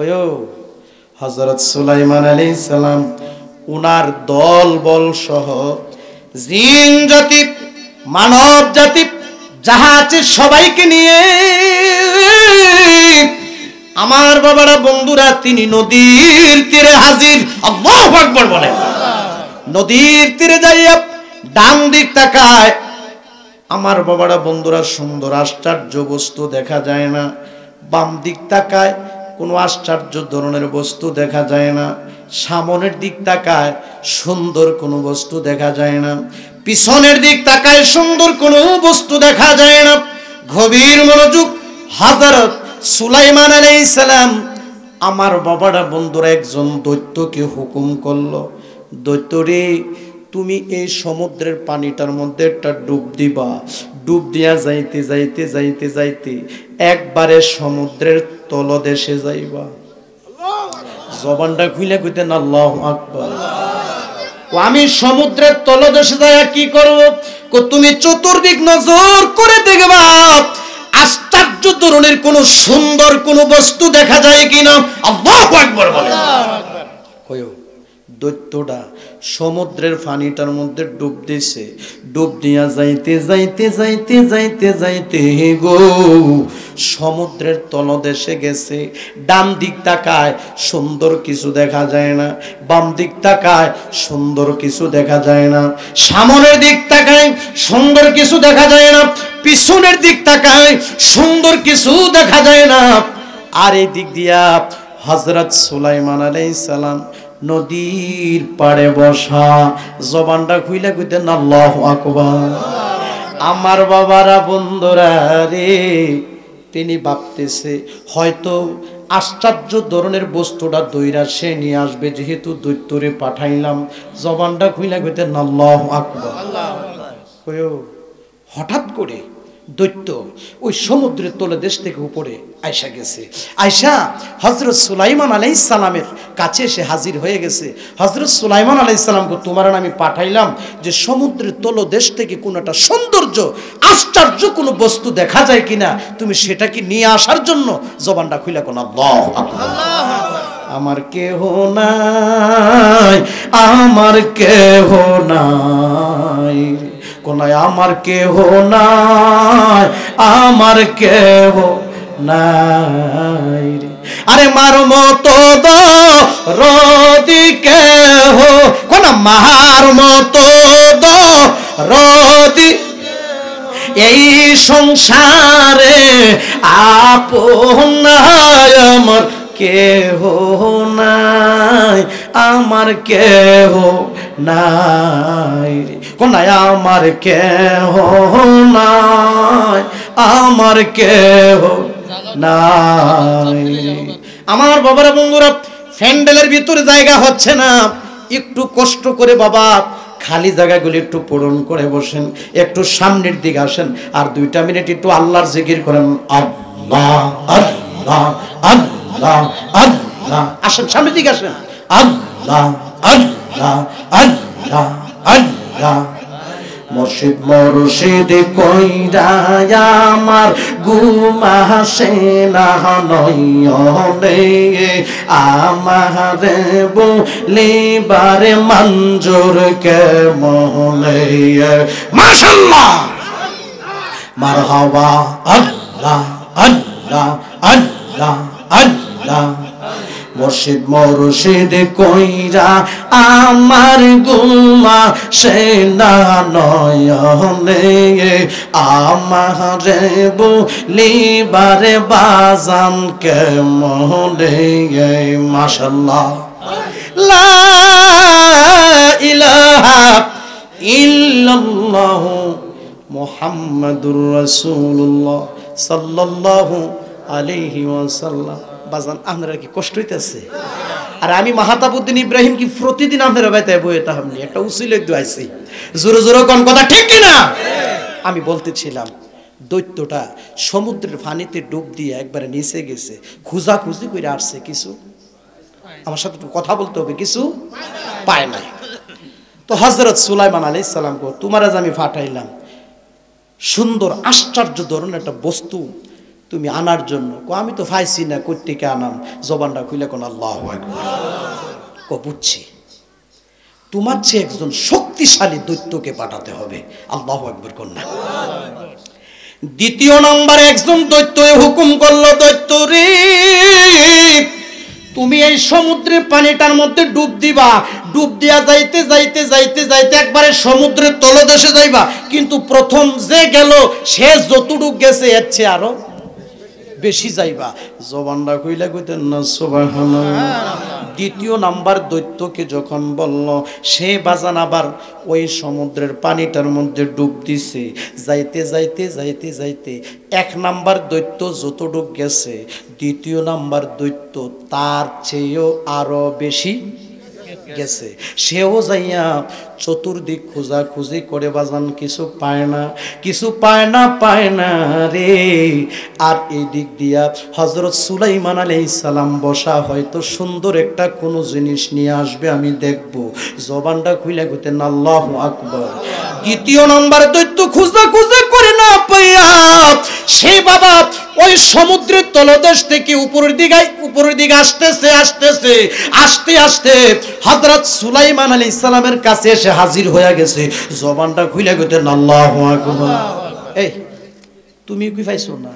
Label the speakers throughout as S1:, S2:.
S1: ওয়ো হযরত সুলাইমান আলাইহিস সালাম উনার দল বল সহ জিন জাতি মানব জাতি যাহা আছে সবাইকে নিয়ে আমার বাবারা বন্ধুরা তিনি নদীর তীরে হাজির। আল্লাহু আকবার বলেন। নদীর তীরে যাইয়া ডান দিক তাকায়, আমার বাবারা বন্ধুরা সুন্দর আশ্চর্য বস্তু দেখা যায় না। বাম দিক তাকায়, কোনো আশ্চর্য ধরনের বস্তু দেখা যায় না। সামনের দিক তাকায়, সুন্দর কোনো বস্তু দেখা যায় না। পিছনের দিক তাকায়, সুন্দর কোনো বস্তু দেখা যায় না। গভীর মনোযোগ হযরত সুলাইমান আলাইহিস সালাম আমার বাবারা বন্ধুরা একজন দৈত্যকে হুকুম করলো, দৈত্যরে তুমি এই সমুদ্রের পানিটার মধ্যে একটা ডুব দিবা। ডুব দিয়া যাইতে যাইতে যাইতে যাইতে একবারে সমুদ্রের তলদেশে যাইবা। জবানটা খুলে কইতেন আল্লাহু আকবার। আমি সমুদ্রের তলদেশে যাইয়া কি করব? তুমি চতুর্দিক নজর করে দেখবা আশ্চর্য ধরনের কোন সুন্দর কোন বস্তু দেখা যায় কিনা। আল্লাহু আকবার বলেন। কয়ো দৈত্যটা সমুদ্রের পানিটার মধ্যে ডুব দিছে। ডুব দিয়া যাইতে যাইতে যাইতে যাইতে যাইতে গো সমুদ্রের তলদেশে গেছে। ডান দিক তাকায়, সুন্দর কিছু দেখা যায় না। বাম দিক তাকায়, সুন্দর কিছু দেখা যায় না। সামনের দিক তাকায়, সুন্দর কিছু দেখা যায় না। পিছনের দিক তাকায়, সুন্দর কিছু দেখা যায় না। আর এই দিক দিয়া হযরত সুলাইমান আলাইহিস সালাম নদীর পাড়ে বসা। জবানটা খুইলা কইতেন আল্লাহু আকবার। আমার বাবারা বন্ধুরা রে, তিনি ভাবতেছে হয়তো আশ্চর্য ধরনের বস্তুটা দইরা সে নিয়ে আসবে, যেহেতু দৈত্যরে পাঠাইলাম। জবানটা খুইলা কইতেন আল্লাহু আকবার। হঠাৎ করে দৈত্য ওই সমুদ্রের তলদেশ থেকে উপরে আয়সা গেছে। আয়সা হযরত সুলাইমান আলাইহিস সালামের কাছে এসে হাজির হয়ে গেছে। হযরত সুলাইমান আলাইহিস সালামকে তোমার আমি পাঠাইলাম যে সমুদ্রের তলদেশ থেকে কোন একটা সৌন্দর্য আশ্চর্য কোন বস্তু দেখা যায় কিনা, তুমি সেটা কি নিয়ে আসার জন্য। জবানটা খুলে কোন আল্লাহু আকবার। আমার কেহ নাই, আমার কেহ নাই, কোনায় আমার কেহ নাই, আমার কেহ নাই। আরে মার মতো দরদি কেহ, কোন মার মতো দরদি এই সংসারে আপন আমার কেহ নাই, আমার কেহ নাই। কোনায় আমার কেহ নাই, আমার কেহ নাই। আমার বাবারা বন্ধুরা, প্যান্ডেলের ভিতরে জায়গা হচ্ছে না, একটু কষ্ট করে বাবা খালি জায়গাগুলি একটু পূরণ করে বসেন, একটু সামনের দিকে আসেন, আর 2টা মিনিট একটু আল্লাহর জিকির করেন। আল্লাহ আল্লাহ আল্লাহ আল্লাহ। আসেন সামনের দিকে আসেন। আল্লাহ আল্লাহ আল্লাহ আল্লাহ। মুর্শিদ মুর্শিদ কইরা আমার ঘুম আসে না নয়নে, আমারে বলিবারে মঞ্জুর কেমনে। মাশাআল্লাহ মারহাবা। আল্লাহ আল্লাহ আল্লাহ আল্লাহ। মুর্শিদ মুর্শিদ কইরা আমার ঘুম আসে না নয়নে, আমারে বলিবারে বাজান কেমনে। মাশাআল্লাহ। লা ইলাহা ইল্লাল্লাহ মুহাম্মাদুর রাসূলুল্লাহ সাল্লাল্লাহু আলাইহি ওয়াসাল্লাম। বাজান আপনারা কি কষ্ট হইতেছে? আর আমি মাহতাবউদ্দিন ইব্রাহিম কি প্রতিদিন আপনারা বাইতে বইতে হামনি একটা উসিলে দুইছি। জোরে জোরে কোন কথা ঠিক কি না? আমি বলতেছিলাম দৈত্যটা সমুদ্রের পানিতে ডুব দিয়ে একবারে নিচে গেছে, খুঁজাখুঁজি করে আসছে, কিছু আমার সাথে একটু কথা বলতে হবে, কিছু পায় নাই। তো হযরত সুলাইমান আলাইহিস সালাম কো তোমার আজ আমি পাঠাইলাম সুন্দর আশ্চর্য ধরনের একটা বস্তু তুমি আনার জন্য। আমি তো পাইছি না, কই থেকে আনাম? জবানটা খুলে কোন আল্লাহু আকবার। বুঝছি, তোমার চেয়ে একজন শক্তিশালী দৈত্যকে পাঠাতে হবে। আল্লাহু আকবার কোন না। দ্বিতীয় নম্বরে একজন দৈত্য হুকুম করলো, দৈত্য রে তুমি এই সমুদ্রের পানিটার মধ্যে ডুব দিবা। ডুব দিয়া যাইতে যাইতে যাইতে যাইতে একবারে সমুদ্রের তলদেশে যাইবা, কিন্তু প্রথম যে গেল সে যতটুক গেছে এর চেয়ে আরো বেশি যাইবা। জবানটা কইলা কইতেন না সুবহানাল্লাহ। দ্বিতীয় নাম্বার দৈত্যকে যখন বলল, সে বাজান আবার ওই সমুদ্রের পানিটার মধ্যে ডুব দিছে। যাইতে যাইতে যাইতে যাইতে এক নাম্বার দৈত্য যতটুক গেছে, দ্বিতীয় নাম্বার দৈত্য তার চেয়েও আরো বেশি গেছে। সেও যাইয়া চতুর্দিক খোঁজাখুঁজি করে বাজান কিছু পায় না, কিছু পায় না, পায় না রে। আর এই দিক দিয়া হযরত সুলাইমান আলাইহিস সালাম বসা, হয়তো সুন্দর একটা কোনো জিনিস নিয়ে আসবে, আমি দেখব। জবানটা খুলে কইতেন আল্লাহু আকবার। দ্বিতীয় নাম্বার দৈত্য খোঁজাখুঁজি করে না পাইয়া সে বাবা ওই সমুদ্রের তলদেশ থেকে উপরের দিকে আসতেছে আসতেছে আস্তে আস্তে হযরত সুলাইমান আলাইহিস সালামের কাছে এসে হাজির হয়ে গেছে। জবানটা খুলে কইতেন আল্লাহু আকবার। এই তুমি কি পাইছো না?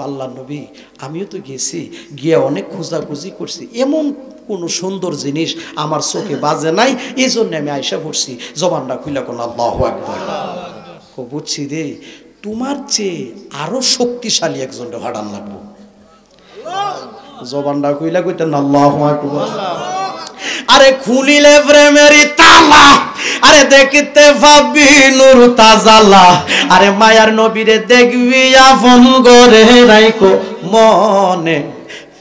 S1: আল্লাহ নবী, আমিও তো গেছি, গিয়ে অনেক খোঁজাখুঁজি করছি, এমন কোনো সুন্দর জিনিস আমার চোখে বাজে নাই, এই জন্য আমি আয়সা পড়ছি। জবানটা খুলে কোন আল্লাহু আকবার। বুঝছি রে, তোমার চেয়ে আরো শক্তিশালী একজনকে হারান লাগবো। জবানটা খুইলা কইতেন আল্লাহু আকবার। আরে খুলিলে প্রেমের তালা, আরে দেখতে পাবি নূর তাজালা। আরে মায়ার নবীরে দেখবি আপন করে রাইকো মনে।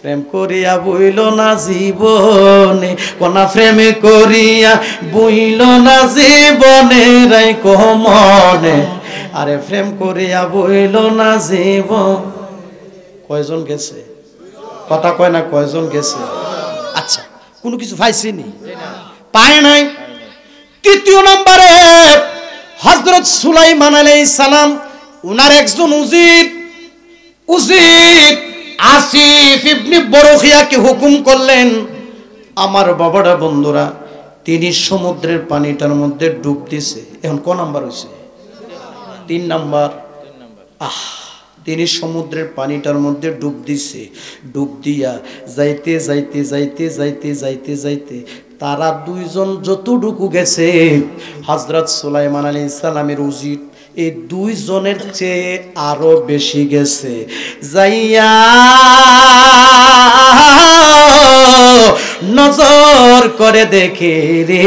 S1: প্রেম করিয়া বইল না জীবনে, কোনা প্রেমে করিয়া বইল না জীবনে রাইকো মনে। আরে প্রেম করিয়া বইল না জীবন। কয়জন গেছে? কথা কয় না, কয়জন গেছে? আচ্ছা, কোনো কিছু পাইছিনি? পায় নাই। তৃতীয় নম্বরে হযরত সুলাইমান আলাইহিস সালাম উনার একজন উজির আসিফ ইবনে বরখিয়াকে হুকুম করলেন, আমার বাবারা বন্ধুরা, তিনি সমুদ্রের পানিটার মধ্যে ডুব দিছে। এখন ক নাম্বার হইছে? 3 নাম্বার। তিনি সমুদ্রের পানিটার মধ্যে ডুব দিছে। ডুব দিয়া যাইতে যাইতে যাইতে যাইতে যাইতে যাইতে তারা দুইজন যতটুকু গেছে, হযরত সুলাইমান আলাইহিস সালামের উজির এই দুইজনের চেয়ে আরো বেশি গেছে। যাইয়া নজর করে দেখে রে,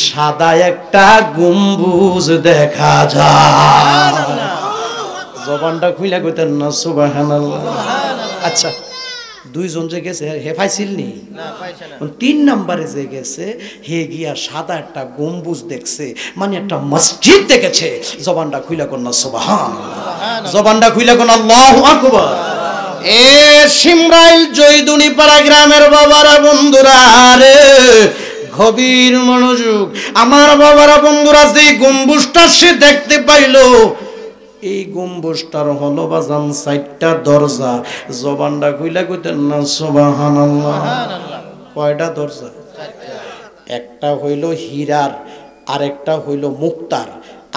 S1: সাদা একটা গম্বুজ দেখা যায়। জবানটা খুইলা কইতেন না সুবহানাল্লাহ। আচ্ছা, দুইজন যে গেছে হে পাইছিল নি? না, পাইছে না। 3 নম্বরে যে গেছে হে গিয়া সাদা একটা গম্বুজ দেখছে, মানে একটা মসজিদ দেখেছে। জবানটা খুইলা কোন না সুবহানাল্লাহ। জবানটা খুইলা কোন আল্লাহু আকবার। এ শিমরাইল জয়দুনি পাড়া গ্রামের বাবারা বন্ধুরা রে, গভীর মনোযোগ। আমার বাবারা বন্ধুরা, যে গম্বুজটা সে দেখতে পাইলো, এই গম্বুজটার হলো বাজান 4টা দরজা। জবানটা খুইলা কইতেন না সুবহানাল্লাহ। কয়টা দরজা? 4টা। একটা হইল হীরার, আরেকটা হইল মুক্তার,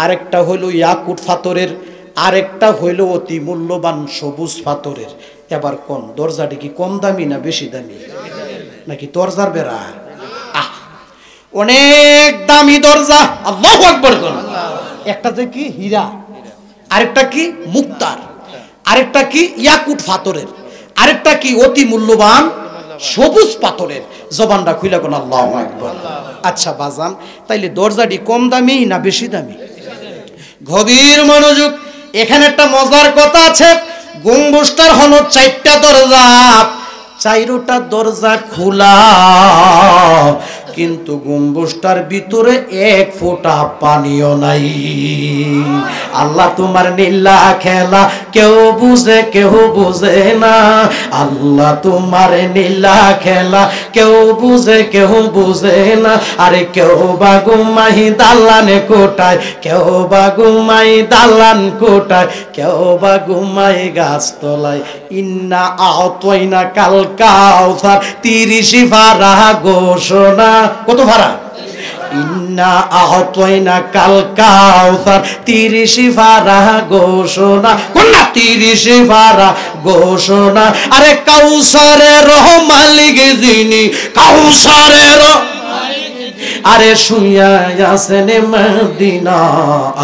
S1: আরেকটা হইল ইয়াকুত পাথরের, আরেকটা হইল অতি মূল্যবান সবুজ পাথরের। এবার কোন দরজাটি কি কম দামি না বেশি দামি? নাকি দরজার বেড়া? অনেক দামি দরজা। আল্লাহু আকবার কোন। একটা যে কি হীরা, আরেকটা কি মুক্তার, আরেকটা কি ইয়াকুত পাথরের, আরেকটা কি অতি মূল্যবান সবুজ পাথরের। জবানটা খুইলা কোন আল্লাহু আকবার। আচ্ছা বাজান, তাইলে দরজাটি কম দামি না বেশি দামি? গভীর মনোযোগ। এখানে একটা মজার কথা আছে। গম্বুজটার হলো 4টা দরজা, 4টা দরজা খোলা, কিন্তু গম্বুজটার ভিতরে এক ফোঁটা পানিও নাই। আল্লাহ তোমার নীলা খেলা কেউ বুঝে কেউ বুঝে না, আল্লাহ তোমার নীলা খেলা কেউ বুঝে কেউ বুঝে না। আরে কেউ বা ঘুমাই দালানে কোটায়, কেউ বা ঘুমাই দালান কোটায়, কেউ বা ঘুমাই গাছ তলায়। ইন্না আতয়না কাল কাউসার 30 ভাড়া ঘোষণা। কত ভাড়া? ইন্না আতয়না কাল কাউসার 30 ভাড়া ঘোষণা। কোনটা 30 ভাড়া ঘোষণা? আরে কাউসারের মালিক যিনি, কাউসারের আরে শুইয়া আছেন মদিনা।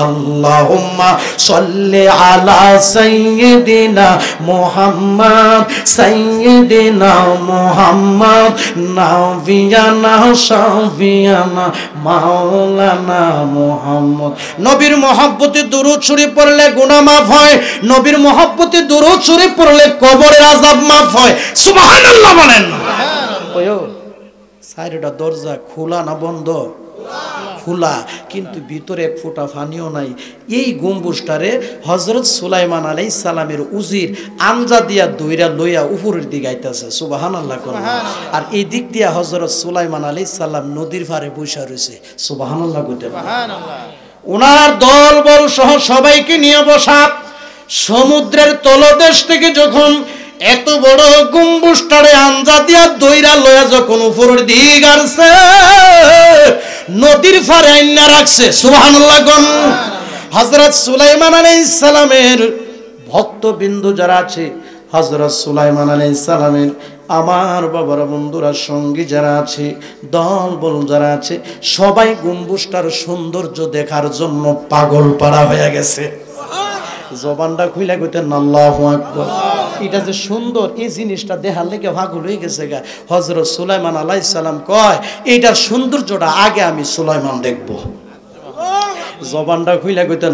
S1: আল্লাহুম্মা সাল্লি আলা সাইয়্যিদিনা মুহাম্মদ, সাইয়্যিদিনা মুহাম্মদ, নাবিয়ানা শাফিয়ানা মাওলানা মুহাম্মদ। নবীর মহব্বতে দুরূদ শরীফ পড়লে গুনাহ মাফ হয়, নবীর মহব্বতে দুরূদ শরীফ পড়লে কবরের আযাব মাফ হয়। সুবহানাল্লাহ বলেন। সুবহানাল্লাহ। চারটা দরজা খোলা না বন্ধ? খোলা, কিন্তু ভিতরে এক ফোঁটা পানিও নাই। এই গম্বুজটারে হযরত সুলাইমান আলাইহিস সালামের উজির আমজা দিয়া দইরা লইয়া উপরের দিকে আইতাছে। সুবহানাল্লাহ। আর এই দিক দিয়া হযরত সুলাইমান আলাইহিস সালাম নদীর পাড়ে বসে রয়েছে। সুবহানাল্লাহ। সুবহানাল্লাহ। ওনার দল বল সহ সবাইকে নিয়ে বসা। সমুদ্রের তলদেশ থেকে যখন এত বড় গম্বুজটারে আমজা দিয়া দইরা লয়া যখন উপরের দিক আসছে, নদীর পাড়ে আইনা রাখছে। সুবহানাল্লাহ। হযরত সুলাইমান আলাইহিস সালামের ভক্তবিন্দু যারা আছে, হযরত সুলাইমান আলাইহিস সালামের আমার বাবার বন্ধুরা সঙ্গী যারা আছে, দল বল যারা আছে, সবাই গম্বুজটার সৌন্দর্য দেখার জন্য পাগল পাড়া হয়ে গেছে। জবানটা খুইলা কইতেন আল্লাহু আকবার। এটা যে সুন্দর, এই জিনিসটা দেখার লেগে পাগল হয়ে গেছে গা। হযরত সুলাইমান আলাইহিস সালাম কয়, এইটার সৌন্দর্যটা আগে আমি সুলাইমান দেখব। জবানটা খুইলা কইতেন